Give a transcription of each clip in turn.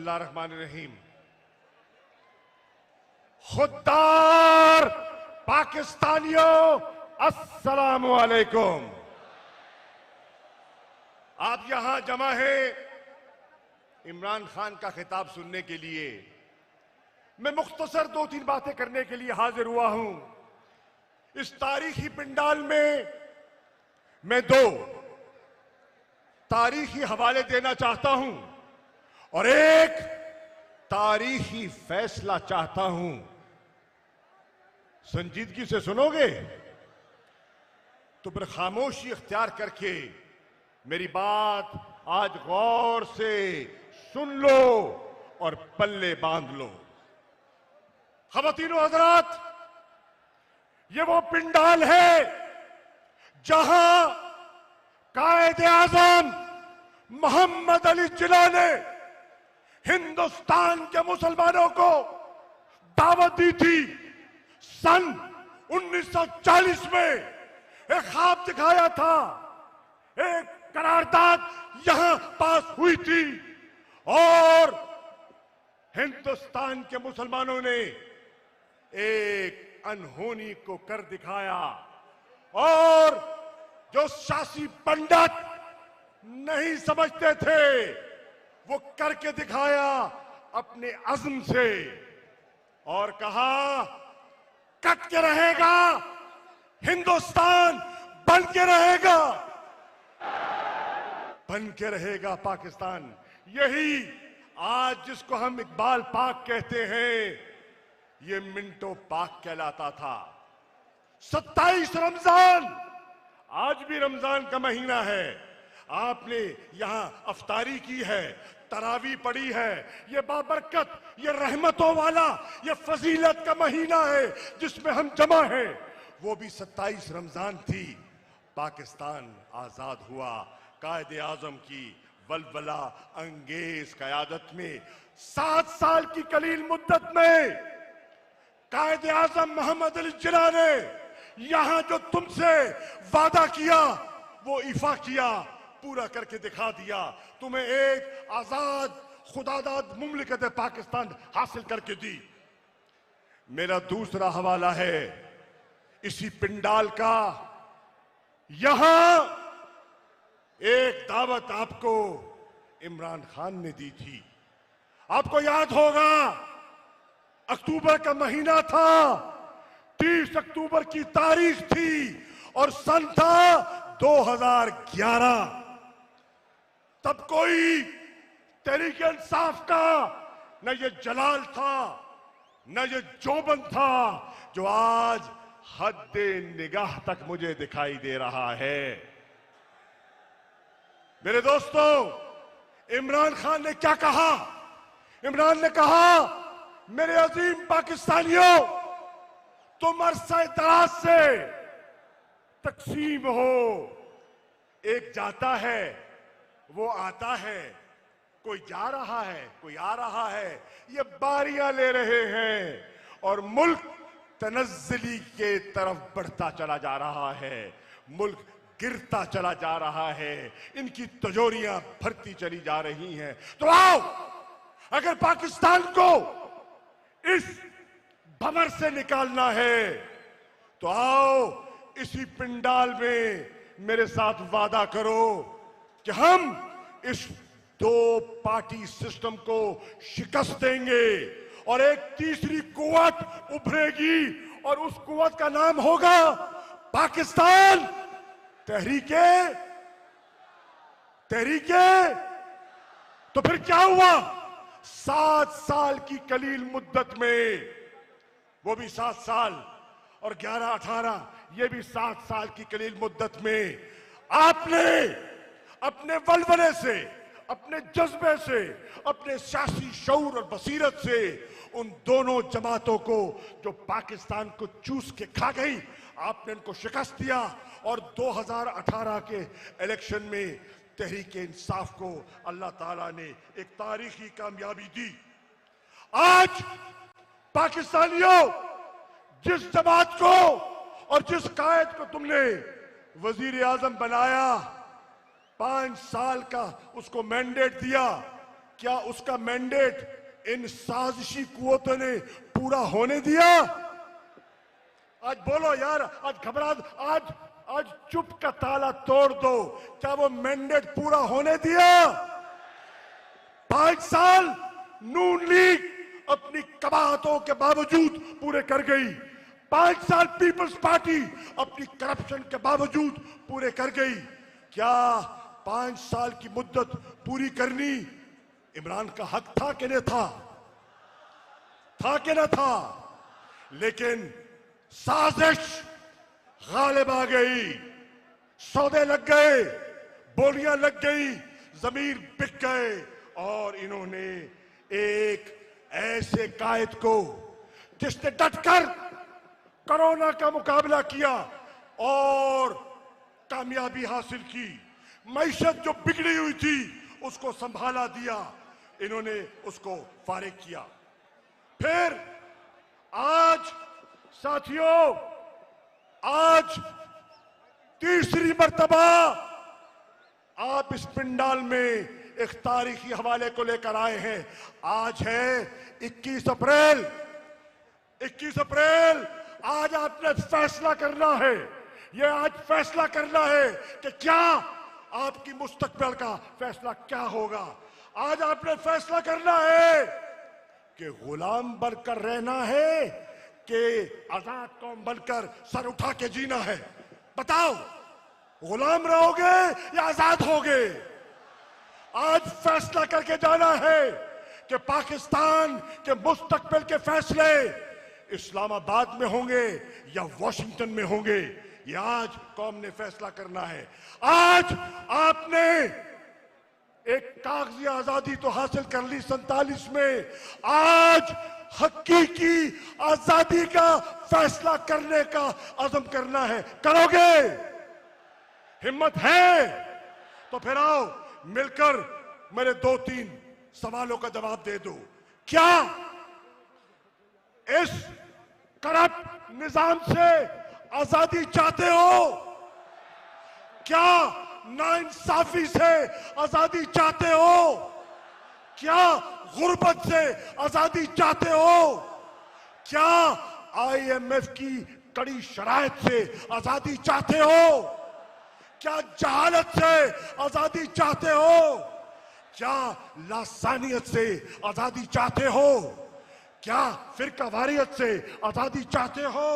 बिस्मिल्लाहिर्रहमानिर्रहीम। खुद्दार पाकिस्तानियों, अस्सलामु अलैकुम। आप यहां जमा हैं इमरान खान का खिताब सुनने के लिए। मैं मुख्तसर 2-3 बातें करने के लिए हाजिर हुआ हूं। इस तारीखी पंडाल में मैं 2 तारीखी हवाले देना चाहता हूं और एक तारीखी फैसला चाहता हूं। संजीदगी से सुनोगे तो फिर खामोशी इख्तियार करके मेरी बात आज गौर से सुन लो और पल्ले बांध लो। ख़वातीनो हज़रात, ये वो पिंडाल है जहां कायदे आज़म मोहम्मद अली जिन्ना ने हिंदुस्तान के मुसलमानों को दावत दी थी। सन 1940 में एक ख्वाब दिखाया था, एक करारदाद यहां पास हुई थी और हिंदुस्तान के मुसलमानों ने एक अनहोनी को कर दिखाया और जो शासी पंडित नहीं समझते थे वो करके दिखाया अपने अज़्म से और कहा कट के रहेगा, हिंदुस्तान बन के रहेगा, बन के रहेगा पाकिस्तान। यही आज जिसको हम इकबाल पाक कहते हैं, ये मिंटो पाक कहलाता था। 27 रमजान, आज भी रमजान का महीना है। आपने यहां अफ्तारी की है, तरावी पड़ी है। ये बाबरकत, ये रहमतों वाला, ये फजीलत का महीना है जिसमें हम जमा हैं। वो भी 27 रमजान थी। पाकिस्तान आजाद हुआ कायदे आजम की वलवला अंगेज कयादत में। 7 साल की कलील मुद्दत में कायदे आजम मोहम्मद अली जिन्ना ने यहां जो तुमसे वादा किया वो इफा किया, पूरा करके दिखा दिया। तुम्हें एक आजाद खुदादाद मुमलिकत पाकिस्तान हासिल करके दी। मेरा दूसरा हवाला है इसी पिंडाल का। यहां एक दावत आपको इमरान खान ने दी थी। आपको याद होगा अक्टूबर का महीना था, 30 अक्टूबर की तारीख थी और सन था 2011। तब कोई तहरीक इंसाफ का न ये जलाल था न ये जोबन था जो आज हद निगाह तक मुझे दिखाई दे रहा है। मेरे दोस्तों, इमरान खान ने क्या कहा? इमरान ने कहा मेरे अजीम पाकिस्तानियों, तुम अरसे दराज से तकसीम हो। एक जाता है, वो आता है, कोई जा रहा है, कोई आ रहा है। ये बारियां ले रहे हैं और मुल्क तनज़्ज़ुली के तरफ बढ़ता चला जा रहा है। मुल्क गिरता चला जा रहा है। इनकी तिजोरियां भरती चली जा रही हैं। तो आओ, अगर पाकिस्तान को इस भंवर से निकालना है तो आओ इसी पिंडाल में मेरे साथ वादा करो कि हम इस 2 पार्टी सिस्टम को शिकस्त देंगे और एक तीसरी कुव्वत उभरेगी और उस कुव्वत का नाम होगा पाकिस्तान तहरीके। तो फिर क्या हुआ? 7 साल की कलील मुद्दत में, वो भी 7 साल और 11-18, ये भी 7 साल की कलील मुद्दत में आपने अपने वलवले से, अपने जज्बे से, अपने सियासी शऊर और बसीरत से उन दोनों जमातों को जो पाकिस्तान को चूस के खा गई, आपने उनको शिकस्त दिया और 2018 के इलेक्शन में तहरीक इंसाफ को अल्लाह ताला ने एक तारीखी कामयाबी दी। आज पाकिस्तानियों, जिस जमात को और जिस कायद को तुमने वजीर आजम बनाया, 5 साल का उसको मैंडेट दिया, क्या उसका मैंडेट इन साजिशी कुव्वतों ने पूरा होने दिया? आज बोलो यार, आज घबरा, आज चुप का ताला तोड़ दो। क्या वो मैंडेट पूरा होने दिया? 5 साल नून लीग अपनी कबाहतों के बावजूद पूरे कर गई। 5 साल पीपल्स पार्टी अपनी करप्शन के बावजूद पूरे कर गई। क्या 5 साल की मुद्दत पूरी करनी इमरान का हक था कि नहीं था? था कि न था? लेकिन साजिश गालिब आ गई, सौदे लग गए, बोलियां लग गई, जमीर बिक गए और इन्होंने एक ऐसे कायद को जिसने डटकर कोरोना का मुकाबला किया और कामयाबी हासिल की, मईशत जो बिगड़ी हुई थी उसको संभाला दिया, इन्होंने उसको फारिग किया। फिर आज साथियों, आज तीसरी मर्तबा आप इस पिंडाल में एक तारीखी हवाले को लेकर आए हैं। आज है 21 अप्रैल। 21 अप्रैल आज आपने फैसला करना है। ये आज फैसला करना है कि क्या आपकी मुस्तकबिल का फैसला क्या होगा। आज आपने फैसला करना है कि गुलाम बनकर रहना है कि आजाद कौम बनकर सर उठा के जीना है। बताओ, गुलाम रहोगे या आजाद होगे? आज फैसला करके जाना है कि पाकिस्तान के मुस्तकबिल के फैसले इस्लामाबाद में होंगे या वॉशिंगटन में होंगे। ये आज कौम ने फैसला करना है। आज आपने एक कागजी आजादी तो हासिल कर ली 47 में, आज हकीकी आजादी का फैसला करने का अज़म करना है। करोगे? हिम्मत है? तो फिर आओ मिलकर मेरे 2-3 सवालों का जवाब दे दो। क्या इस करप्ट निजाम से आजादी चाहते हो? क्या नाइंसाफी से आजादी चाहते हो? क्या गुर्बत से आजादी चाहते हो? क्या IMF की कड़ी शराइत से आजादी चाहते हो? क्या जहालत से आजादी चाहते हो? क्या लासानियत से आजादी चाहते हो? क्या फिरकावारियत से आजादी चाहते हो?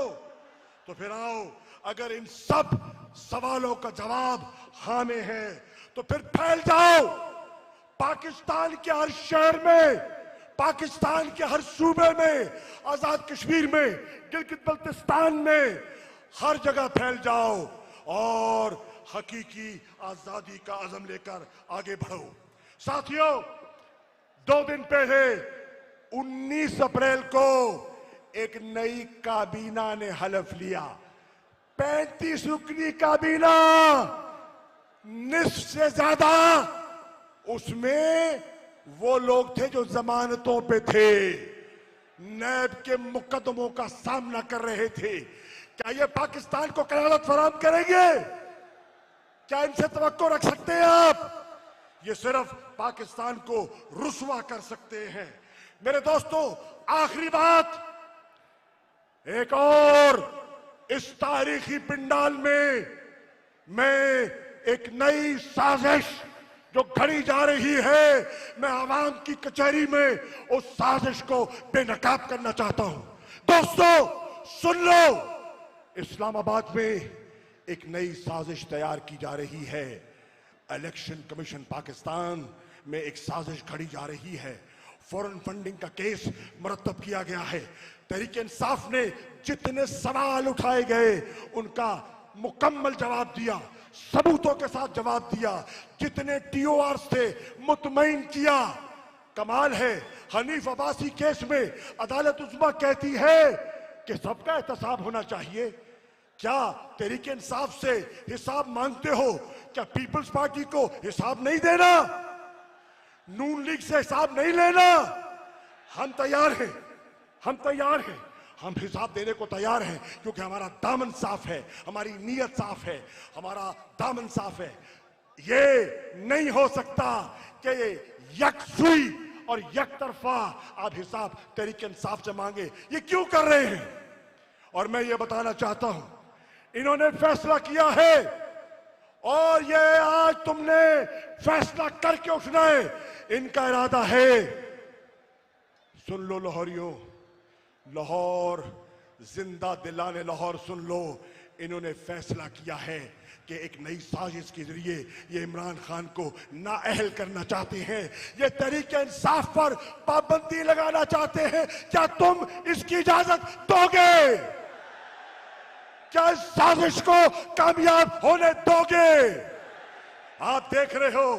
तो फिर आओ, अगर इन सब सवालों का जवाब हाँ में है तो फिर फैल जाओ। पाकिस्तान के हर शहर में, पाकिस्तान के हर सूबे में, आजाद कश्मीर में, गिलगित बल्तिस्तान में, हर जगह फैल जाओ और हकीकी आजादी का अज़म लेकर आगे बढ़ो। साथियों, 2 दिन पहले 19 अप्रैल को एक नई काबीना ने हलफ लिया। 35 रुकनी काबीना, निस्फ से ज्यादा उसमें वो लोग थे जो जमानतों पे थे, नैब के मुकदमों का सामना कर रहे थे। क्या ये पाकिस्तान को क़यादत फराहम करेंगे? क्या इनसे तवक्को रख सकते हैं आप? ये सिर्फ पाकिस्तान को रुसवा कर सकते हैं। मेरे दोस्तों, आखिरी बात, एक और इस तारीखी पिंडाल में मैं एक नई साजिश जो घड़ी जा रही है, मैं आवाम की कचहरी में उस साजिश को बेनकाब करना चाहता हूं। दोस्तों सुन लो, इस्लामाबाद में एक नई साजिश तैयार की जा रही है। इलेक्शन कमीशन पाकिस्तान में एक साजिश घड़ी जा रही है। फॉरेन फंडिंग का केस मुरतब किया गया है। तहरीक इंसाफ ने जितने सवाल उठाए गए उनका मुकम्मल जवाब दिया, सबूतों के साथ जवाब दिया। जितने TORs थे मुतमईन किया। कमाल है, हनीफ अब्बासी केस में अदालत उस्मा कहती है कि सबका एहतसाब होना चाहिए। क्या तहरीक इंसाफ से हिसाब मांगते हो? क्या पीपल्स पार्टी को हिसाब नहीं देना? नून लीग से हिसाब नहीं लेना? हम तैयार हैं, हम तैयार हैं, हम हिसाब देने को तैयार हैं, क्योंकि हमारा दामन साफ है, हमारी नीयत साफ है, हमारा दामन साफ है। ये नहीं हो सकता कि यकसुई और यकतरफा आप हिसाब तहरीक इंसाफ से मांगे, ये क्यों कर रहे हैं? और मैं ये बताना चाहता हूं, इन्होंने फैसला किया है और ये आज तुमने फैसला करके उठना है। इनका इरादा है, सुन लो लाहौरियों, लाहौर जिंदा दिलाने लाहौर सुन लो। इन्होंने फैसला किया है कि एक नई साजिश के जरिए ये इमरान खान को नाअहल करना चाहते हैं, ये तहरीक इंसाफ पर पाबंदी लगाना चाहते हैं। क्या तुम इसकी इजाजत दोगे? क्या इस साजिश को कामयाब होने दोगे? आप देख रहे हो,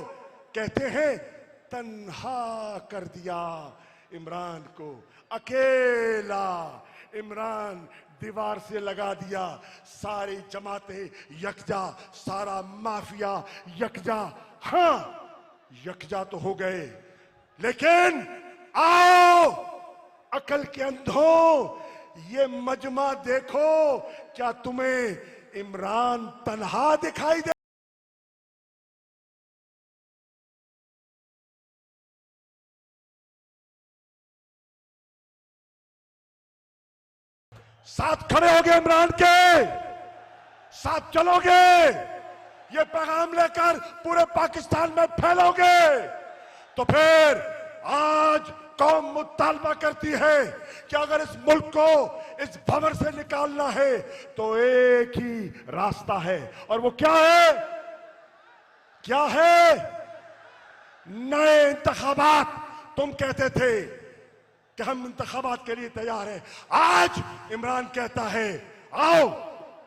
कहते हैं तन्हा कर दिया इमरान को, अकेला इमरान दीवार से लगा दिया, सारी जमातें यकजा, सारा माफिया यकजा। हां, यकजा तो हो गए, लेकिन आओ अकल के अंधों, ये मजमा देखो, क्या तुम्हें इमरान तन्हा दिखाई दे? साथ खड़े होगे, इमरान के साथ चलोगे, ये पैगाम लेकर पूरे पाकिस्तान में फैलोगे, तो फिर आज कौम मुतालबा करती है कि अगर इस मुल्क को इस भंवर से निकालना है तो एक ही रास्ता है, और वो क्या है? क्या है? नए इंतखाबात। तुम कहते थे कि हम इंतखाबात के लिए तैयार हैं, आज इमरान कहता है आओ,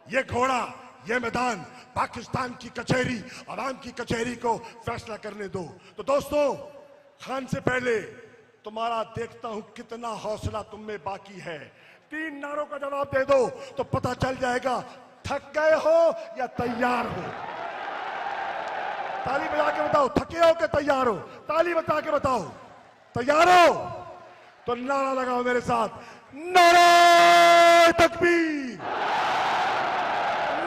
ये घोड़ा, ये मैदान, पाकिस्तान की कचहरी, अवाम की कचहरी को फैसला करने दो। तो दोस्तों, खान से पहले तुम्हारा देखता हूं कितना हौसला तुम में बाकी है। 3 नारों का जवाब दे दो तो पता चल जाएगा थक गए हो या तैयार हो। ताली बजा के बताओ, थके हो कि तैयार हो? ताली बजा के बताओ, तैयार हो? तो नारा लगाओ मेरे साथ, नारे तकबीर,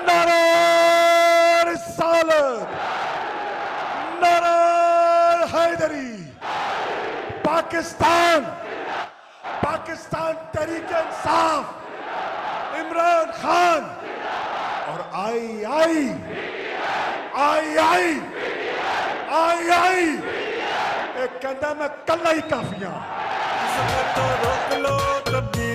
नारे रिसालत, नारे हैदरी। पाकिस्तान, पाकिस्तान तहरीक इंसाफ, इमरान खान और आई आई आई आई आई आई, एक कहता मैं कल ही काफिया। तो रोक लो कभी